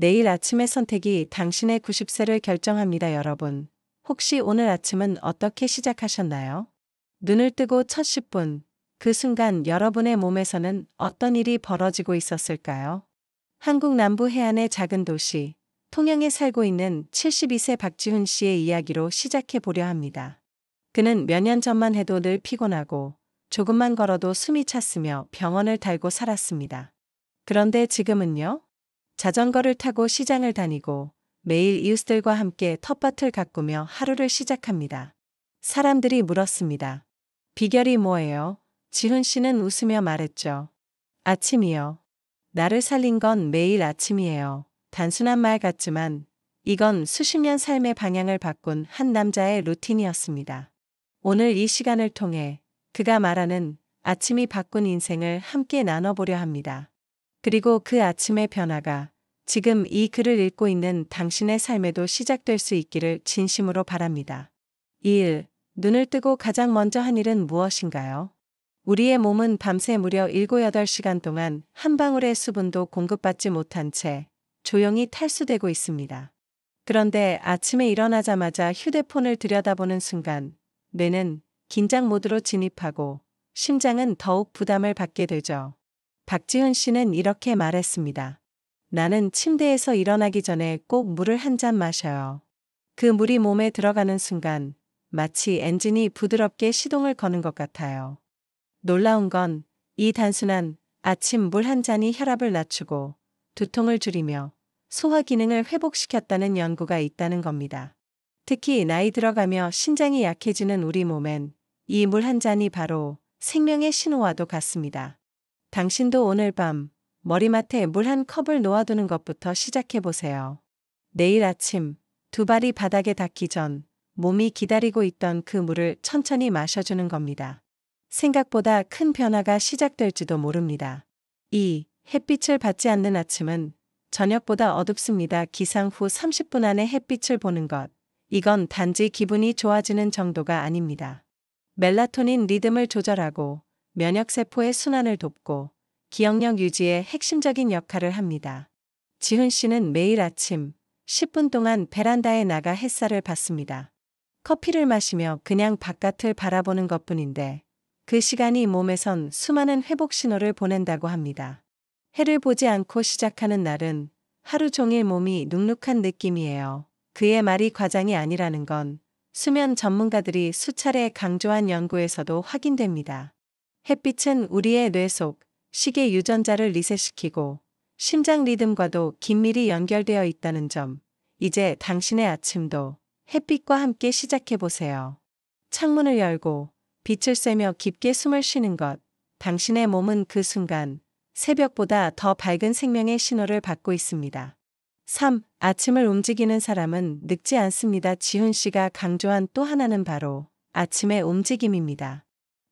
내일 아침의 선택이 당신의 90세를 결정합니다, 여러분. 혹시 오늘 아침은 어떻게 시작하셨나요? 눈을 뜨고 첫 10분, 그 순간 여러분의 몸에서는 어떤 일이 벌어지고 있었을까요? 한국 남부 해안의 작은 도시, 통영에 살고 있는 72세 박지훈 씨의 이야기로 시작해 보려 합니다. 그는 몇 년 전만 해도 늘 피곤하고 조금만 걸어도 숨이 찼으며 병원을 달고 살았습니다. 그런데 지금은요? 자전거를 타고 시장을 다니고 매일 이웃들과 함께 텃밭을 가꾸며 하루를 시작합니다. 사람들이 물었습니다. 비결이 뭐예요? 지훈 씨는 웃으며 말했죠. 아침이요. 나를 살린 건 매일 아침이에요. 단순한 말 같지만 이건 수십 년 삶의 방향을 바꾼 한 남자의 루틴이었습니다. 오늘 이 시간을 통해 그가 말하는 아침이 바꾼 인생을 함께 나눠보려 합니다. 그리고 그 아침의 변화가 지금 이 글을 읽고 있는 당신의 삶에도 시작될 수 있기를 진심으로 바랍니다. 1. 눈을 뜨고 가장 먼저 한 일은 무엇인가요? 우리의 몸은 밤새 무려 7, 8시간 동안 한 방울의 수분도 공급받지 못한 채 조용히 탈수되고 있습니다. 그런데 아침에 일어나자마자 휴대폰을 들여다보는 순간 뇌는 긴장 모드로 진입하고 심장은 더욱 부담을 받게 되죠. 박지훈 씨는 이렇게 말했습니다. 나는 침대에서 일어나기 전에 꼭 물을 한 잔 마셔요. 그 물이 몸에 들어가는 순간 마치 엔진이 부드럽게 시동을 거는 것 같아요. 놀라운 건 이 단순한 아침 물 한 잔이 혈압을 낮추고 두통을 줄이며 소화 기능을 회복시켰다는 연구가 있다는 겁니다. 특히 나이 들어가며 신장이 약해지는 우리 몸엔 이 물 한 잔이 바로 생명의 신호와도 같습니다. 당신도 오늘 밤 머리맡에 물 한 컵을 놓아두는 것부터 시작해보세요. 내일 아침 두 발이 바닥에 닿기 전 몸이 기다리고 있던 그 물을 천천히 마셔주는 겁니다. 생각보다 큰 변화가 시작될지도 모릅니다. 2. 햇빛을 받지 않는 아침은 저녁보다 어둡습니다. 기상 후 30분 안에 햇빛을 보는 것. 이건 단지 기분이 좋아지는 정도가 아닙니다. 멜라토닌 리듬을 조절하고 면역세포의 순환을 돕고 기억력 유지에 핵심적인 역할을 합니다. 지훈 씨는 매일 아침 10분 동안 베란다에 나가 햇살을 받습니다. 커피를 마시며 그냥 바깥을 바라보는 것뿐인데 그 시간이 몸에선 수많은 회복 신호를 보낸다고 합니다. 해를 보지 않고 시작하는 날은 하루 종일 몸이 눅눅한 느낌이에요. 그의 말이 과장이 아니라는 건 수면 전문가들이 수차례 강조한 연구에서도 확인됩니다. 햇빛은 우리의 뇌 속 시계 유전자를 리셋시키고 심장 리듬과도 긴밀히 연결되어 있다는 점, 이제 당신의 아침도 햇빛과 함께 시작해보세요. 창문을 열고 빛을 쐬며 깊게 숨을 쉬는 것, 당신의 몸은 그 순간 새벽보다 더 밝은 생명의 신호를 받고 있습니다. 3. 아침을 움직이는 사람은 늙지 않습니다. 지훈 씨가 강조한 또 하나는 바로 아침의 움직임입니다.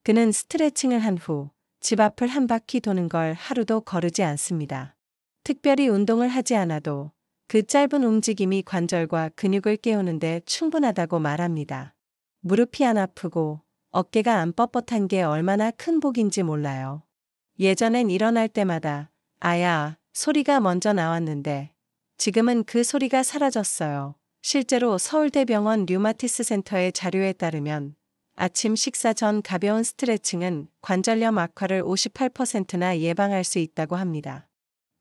그는 스트레칭을 한 후 집 앞을 한 바퀴 도는 걸 하루도 거르지 않습니다. 특별히 운동을 하지 않아도 그 짧은 움직임이 관절과 근육을 깨우는데 충분하다고 말합니다. 무릎이 안 아프고 어깨가 안 뻣뻣한 게 얼마나 큰 복인지 몰라요. 예전엔 일어날 때마다 아야 소리가 먼저 나왔는데 지금은 그 소리가 사라졌어요. 실제로 서울대병원 류마티스 센터의 자료에 따르면 아침 식사 전 가벼운 스트레칭은 관절염 악화를 58%나 예방할 수 있다고 합니다.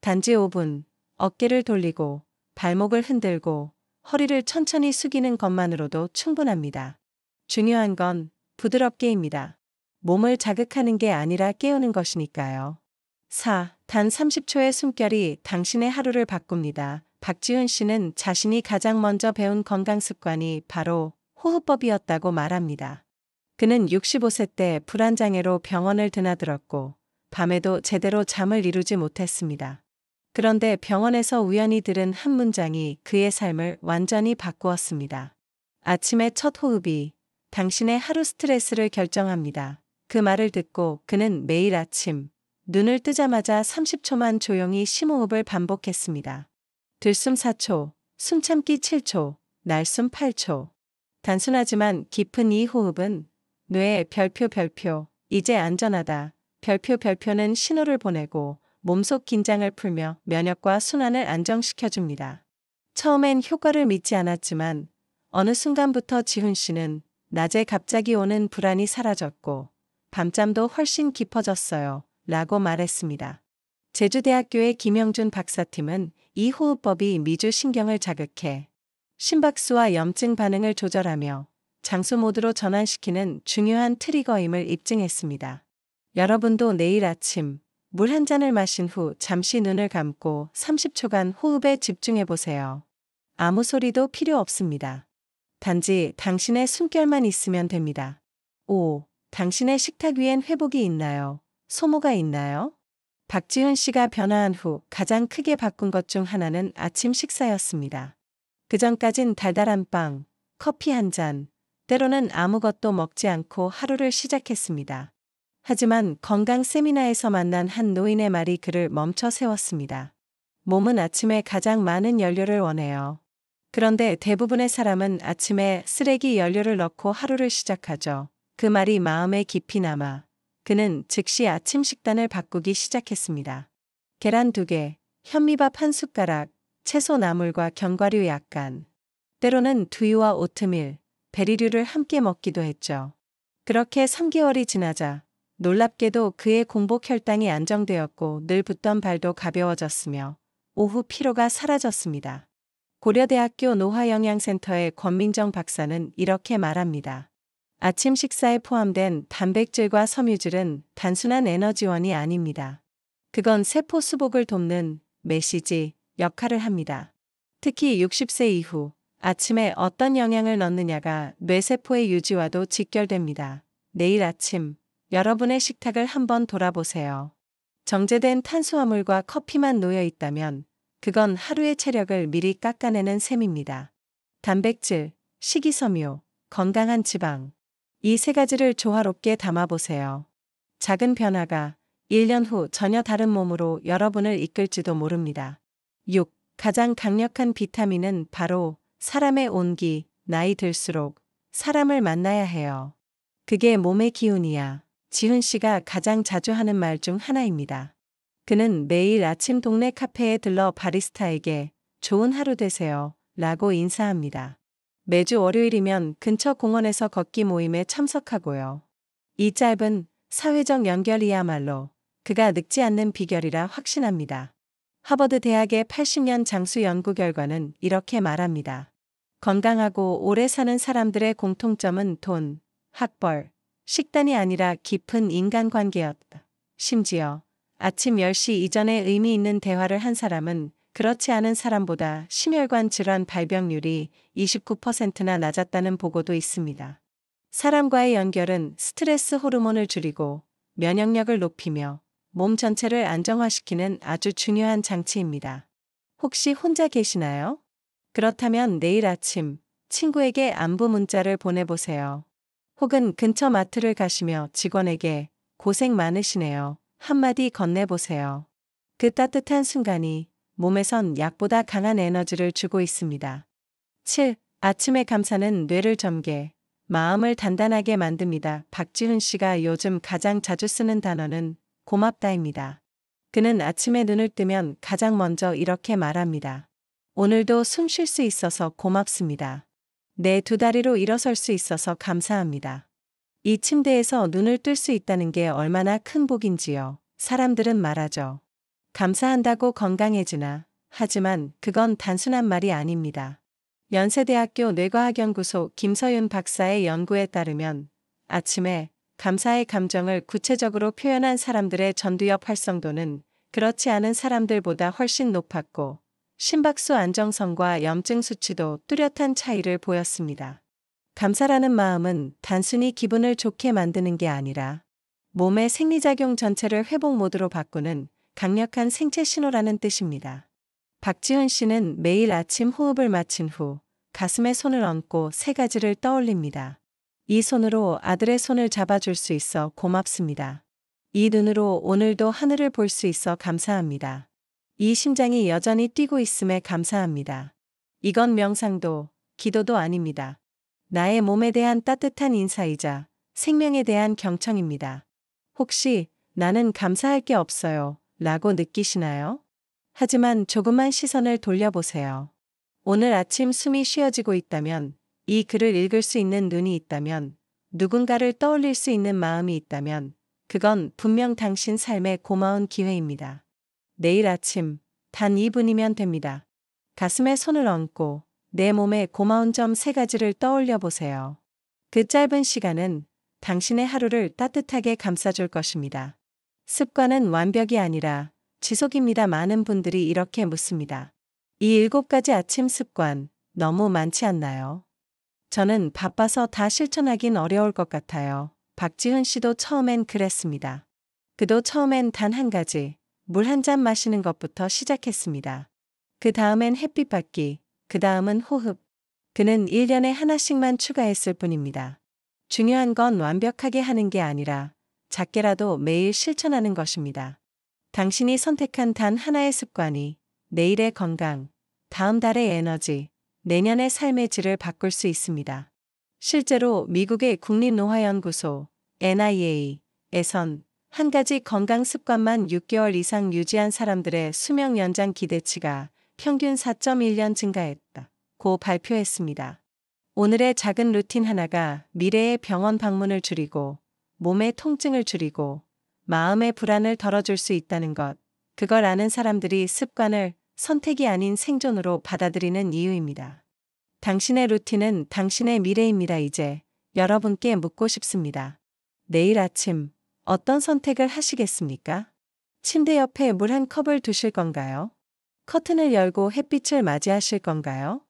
단지 5분, 어깨를 돌리고 발목을 흔들고 허리를 천천히 숙이는 것만으로도 충분합니다. 중요한 건 부드럽게입니다. 몸을 자극하는 게 아니라 깨우는 것이니까요. 4. 단 30초의 숨결이 당신의 하루를 바꿉니다. 박지훈 씨는 자신이 가장 먼저 배운 건강 습관이 바로 호흡법이었다고 말합니다. 그는 65세 때 불안장애로 병원을 드나들었고 밤에도 제대로 잠을 이루지 못했습니다. 그런데 병원에서 우연히 들은 한 문장이 그의 삶을 완전히 바꾸었습니다. 아침의 첫 호흡이 당신의 하루 스트레스를 결정합니다. 그 말을 듣고 그는 매일 아침 눈을 뜨자마자 30초만 조용히 심호흡을 반복했습니다. 들숨 4초, 숨참기 7초, 날숨 8초. 단순하지만 깊은 이 호흡은 뇌에 별표, 이제 안전하다. 별표는 신호를 보내고 몸속 긴장을 풀며 면역과 순환을 안정시켜줍니다. 처음엔 효과를 믿지 않았지만 어느 순간부터 지훈 씨는 낮에 갑자기 오는 불안이 사라졌고 밤잠도 훨씬 깊어졌어요. 라고 말했습니다. 제주대학교의 김영준 박사팀은 이 호흡법이 미주 신경을 자극해 심박수와 염증 반응을 조절하며 장수 모드로 전환시키는 중요한 트리거임을 입증했습니다. 여러분도 내일 아침 물 한 잔을 마신 후 잠시 눈을 감고 30초간 호흡에 집중해 보세요. 아무 소리도 필요 없습니다. 단지 당신의 숨결만 있으면 됩니다. 5. 당신의 식탁 위엔 회복이 있나요? 소모가 있나요? 박지훈 씨가 변화한 후 가장 크게 바꾼 것 중 하나는 아침 식사였습니다. 그전까진 달달한 빵, 커피 한 잔, 때로는 아무것도 먹지 않고 하루를 시작했습니다. 하지만 건강 세미나에서 만난 한 노인의 말이 그를 멈춰 세웠습니다. 몸은 아침에 가장 많은 연료를 원해요. 그런데 대부분의 사람은 아침에 쓰레기 연료를 넣고 하루를 시작하죠. 그 말이 마음에 깊이 남아 그는 즉시 아침 식단을 바꾸기 시작했습니다. 계란 2개, 현미밥 한 숟가락, 채소 나물과 견과류 약간, 때로는 두유와 오트밀, 베리류를 함께 먹기도 했죠. 그렇게 3개월이 지나자 놀랍게도 그의 공복 혈당이 안정되었고 늘 붓던 발도 가벼워졌으며 오후 피로가 사라졌습니다. 고려대학교 노화영양센터의 권민정 박사는 이렇게 말합니다. 아침 식사에 포함된 단백질과 섬유질은 단순한 에너지원이 아닙니다. 그건 세포 수복을 돕는 메시지 역할을 합니다. 특히 60세 이후 아침에 어떤 영양을 넣느냐가 뇌세포의 유지와도 직결됩니다. 내일 아침 여러분의 식탁을 한번 돌아보세요. 정제된 탄수화물과 커피만 놓여 있다면 그건 하루의 체력을 미리 깎아내는 셈입니다. 단백질, 식이섬유, 건강한 지방. 이 3가지를 조화롭게 담아보세요. 작은 변화가 1년 후 전혀 다른 몸으로 여러분을 이끌지도 모릅니다. 6. 가장 강력한 비타민은 바로 사람의 온기, 나이 들수록 사람을 만나야 해요. 그게 몸의 기운이야. 지훈 씨가 가장 자주 하는 말 중 하나입니다. 그는 매일 아침 동네 카페에 들러 바리스타에게 좋은 하루 되세요 라고 인사합니다. 매주 월요일이면 근처 공원에서 걷기 모임에 참석하고요. 이 짧은 사회적 연결이야말로 그가 늙지 않는 비결이라 확신합니다. 하버드 대학의 80년 장수 연구 결과는 이렇게 말합니다. 건강하고 오래 사는 사람들의 공통점은 돈, 학벌, 식단이 아니라 깊은 인간관계였다. 심지어 아침 10시 이전에 의미 있는 대화를 한 사람은 그렇지 않은 사람보다 심혈관 질환 발병률이 29%나 낮았다는 보고도 있습니다. 사람과의 연결은 스트레스 호르몬을 줄이고 면역력을 높이며 몸 전체를 안정화시키는 아주 중요한 장치입니다. 혹시 혼자 계시나요? 그렇다면 내일 아침 친구에게 안부 문자를 보내보세요. 혹은 근처 마트를 가시며 직원에게 고생 많으시네요. 한마디 건네보세요. 그 따뜻한 순간이 몸에선 약보다 강한 에너지를 주고 있습니다. 7. 아침의 감사는 뇌를 젊게, 마음을 단단하게 만듭니다. 박지훈 씨가 요즘 가장 자주 쓰는 단어는 고맙다입니다. 그는 아침에 눈을 뜨면 가장 먼저 이렇게 말합니다. 오늘도 숨 쉴 수 있어서 고맙습니다. 내 2다리로 일어설 수 있어서 감사합니다. 이 침대에서 눈을 뜰 수 있다는 게 얼마나 큰 복인지요. 사람들은 말하죠. 감사한다고 건강해지나. 하지만 그건 단순한 말이 아닙니다. 연세대학교 뇌과학연구소 김서윤 박사의 연구에 따르면 아침에 감사의 감정을 구체적으로 표현한 사람들의 전두엽 활성도는 그렇지 않은 사람들보다 훨씬 높았고 심박수 안정성과 염증 수치도 뚜렷한 차이를 보였습니다. 감사라는 마음은 단순히 기분을 좋게 만드는 게 아니라 몸의 생리작용 전체를 회복 모드로 바꾸는 강력한 생체 신호라는 뜻입니다. 박지훈 씨는 매일 아침 호흡을 마친 후 가슴에 손을 얹고 3가지를 떠올립니다. 이 손으로 아들의 손을 잡아줄 수 있어 고맙습니다. 이 눈으로 오늘도 하늘을 볼 수 있어 감사합니다. 이 심장이 여전히 뛰고 있음에 감사합니다. 이건 명상도 기도도 아닙니다. 나의 몸에 대한 따뜻한 인사이자 생명에 대한 경청입니다. 혹시 나는 감사할 게 없어요 라고 느끼시나요? 하지만 조금만 시선을 돌려보세요. 오늘 아침 숨이 쉬어지고 있다면, 이 글을 읽을 수 있는 눈이 있다면, 누군가를 떠올릴 수 있는 마음이 있다면, 그건 분명 당신 삶의 고마운 기회입니다. 내일 아침, 단 2분이면 됩니다. 가슴에 손을 얹고 내 몸에 고마운 점 3가지를 떠올려 보세요. 그 짧은 시간은 당신의 하루를 따뜻하게 감싸줄 것입니다. 습관은 완벽이 아니라 지속입니다. 많은 분들이 이렇게 묻습니다. 이 7가지 아침 습관 너무 많지 않나요? 저는 바빠서 다 실천하긴 어려울 것 같아요. 박지훈 씨도 처음엔 그랬습니다. 그도 처음엔 단 1가지, 물 한 잔 마시는 것부터 시작했습니다. 그 다음엔 햇빛 받기, 그 다음은 호흡. 그는 1년에 하나씩만 추가했을 뿐입니다. 중요한 건 완벽하게 하는 게 아니라 작게라도 매일 실천하는 것입니다. 당신이 선택한 단 하나의 습관이 내일의 건강, 다음 달의 에너지, 내년의 삶의 질을 바꿀 수 있습니다. 실제로 미국의 국립노화연구소 NIA에선 한 가지 건강 습관만 6개월 이상 유지한 사람들의 수명 연장 기대치가 평균 4.1년 증가했다고 발표했습니다. 오늘의 작은 루틴 하나가 미래의 병원 방문을 줄이고 몸의 통증을 줄이고 마음의 불안을 덜어줄 수 있다는 것, 그걸 아는 사람들이 습관을 선택이 아닌 생존으로 받아들이는 이유입니다. 당신의 루틴은 당신의 미래입니다. 이제 여러분께 묻고 싶습니다. 내일 아침 어떤 선택을 하시겠습니까? 침대 옆에 물 한 컵을 두실 건가요? 커튼을 열고 햇빛을 맞이하실 건가요?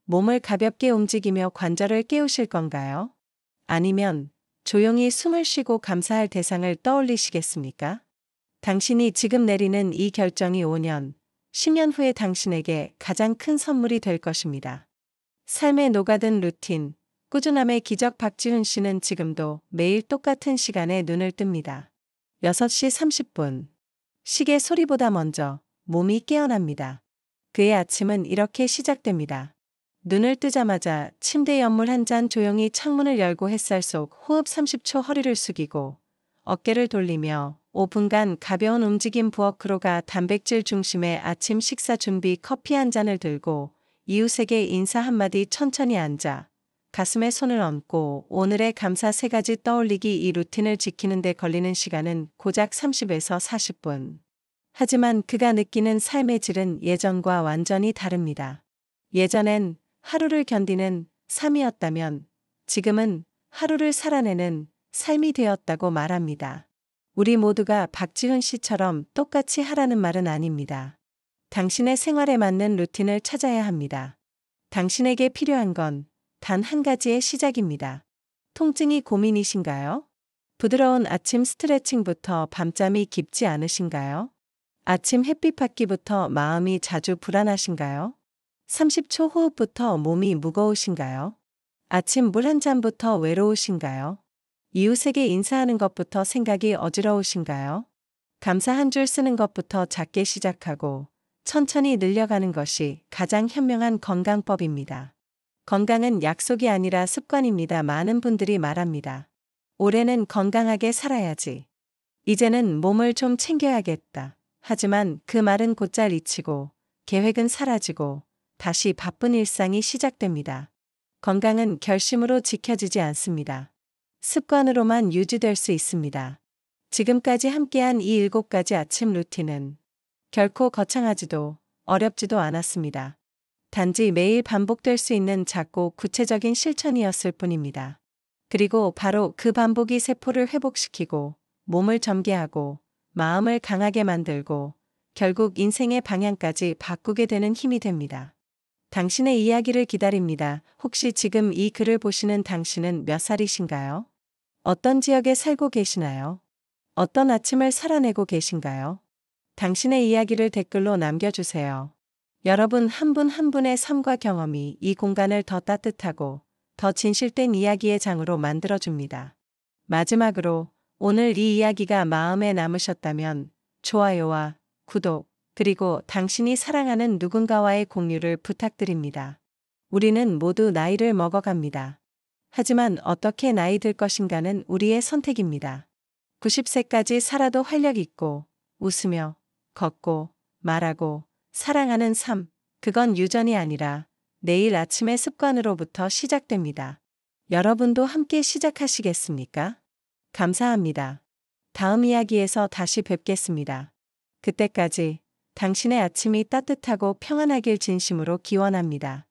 몸을 가볍게 움직이며 관절을 깨우실 건가요? 아니면 조용히 숨을 쉬고 감사할 대상을 떠올리시겠습니까? 당신이 지금 내리는 이 결정이 5년, 10년 후에 당신에게 가장 큰 선물이 될 것입니다. 삶에 녹아든 루틴, 꾸준함의 기적. 박지훈 씨는 지금도 매일 똑같은 시간에 눈을 뜹니다. 6시 30분. 시계 소리보다 먼저 몸이 깨어납니다. 그의 아침은 이렇게 시작됩니다. 눈을 뜨자마자 침대 옆물 한 잔, 조용히 창문을 열고 햇살 속 호흡 30초, 허리를 숙이고 어깨를 돌리며 5분간 가벼운 움직임. 부엌으로 가 단백질 중심의 아침 식사 준비. 커피 한 잔을 들고 이웃에게 인사 한마디. 천천히 앉아 가슴에 손을 얹고 오늘의 감사 3가지 떠올리기. 이 루틴을 지키는 데 걸리는 시간은 고작 30에서 40분. 하지만 그가 느끼는 삶의 질은 예전과 완전히 다릅니다. 예전엔 하루를 견디는 삶이었다면 지금은 하루를 살아내는 삶이 되었다고 말합니다. 우리 모두가 박지훈 씨처럼 똑같이 하라는 말은 아닙니다. 당신의 생활에 맞는 루틴을 찾아야 합니다. 당신에게 필요한 건 단 1가지의 시작입니다. 통증이 고민이신가요? 부드러운 아침 스트레칭부터 밤잠이 깊지 않으신가요? 아침 햇빛 받기부터 마음이 자주 불안하신가요? 30초 호흡부터 몸이 무거우신가요? 아침 물 한 잔부터 외로우신가요? 이웃에게 인사하는 것부터 생각이 어지러우신가요? 감사 한 줄 쓰는 것부터 작게 시작하고 천천히 늘려가는 것이 가장 현명한 건강법입니다. 건강은 약속이 아니라 습관입니다. 많은 분들이 말합니다. 올해는 건강하게 살아야지. 이제는 몸을 좀 챙겨야겠다. 하지만 그 말은 곧잘 잊히고 계획은 사라지고 다시 바쁜 일상이 시작됩니다. 건강은 결심으로 지켜지지 않습니다. 습관으로만 유지될 수 있습니다. 지금까지 함께한 이 7가지 아침 루틴은 결코 거창하지도 어렵지도 않았습니다. 단지 매일 반복될 수 있는 작고 구체적인 실천이었을 뿐입니다. 그리고 바로 그 반복이 세포를 회복시키고 몸을 점개하고 마음을 강하게 만들고 결국 인생의 방향까지 바꾸게 되는 힘이 됩니다. 당신의 이야기를 기다립니다. 혹시 지금 이 글을 보시는 당신은 몇 살이신가요? 어떤 지역에 살고 계시나요? 어떤 아침을 살아내고 계신가요? 당신의 이야기를 댓글로 남겨주세요. 여러분 한 분 한 분의 삶과 경험이 이 공간을 더 따뜻하고 더 진실된 이야기의 장으로 만들어줍니다. 마지막으로 오늘 이 이야기가 마음에 남으셨다면 좋아요와 구독, 그리고 당신이 사랑하는 누군가와의 공유를 부탁드립니다. 우리는 모두 나이를 먹어갑니다. 하지만 어떻게 나이 들 것인가는 우리의 선택입니다. 90세까지 살아도 활력 있고 웃으며 걷고, 말하고, 사랑하는 삶. 그건 유전이 아니라 내일 아침의 습관으로부터 시작됩니다. 여러분도 함께 시작하시겠습니까? 감사합니다. 다음 이야기에서 다시 뵙겠습니다. 그때까지 당신의 아침이 따뜻하고 평안하길 진심으로 기원합니다.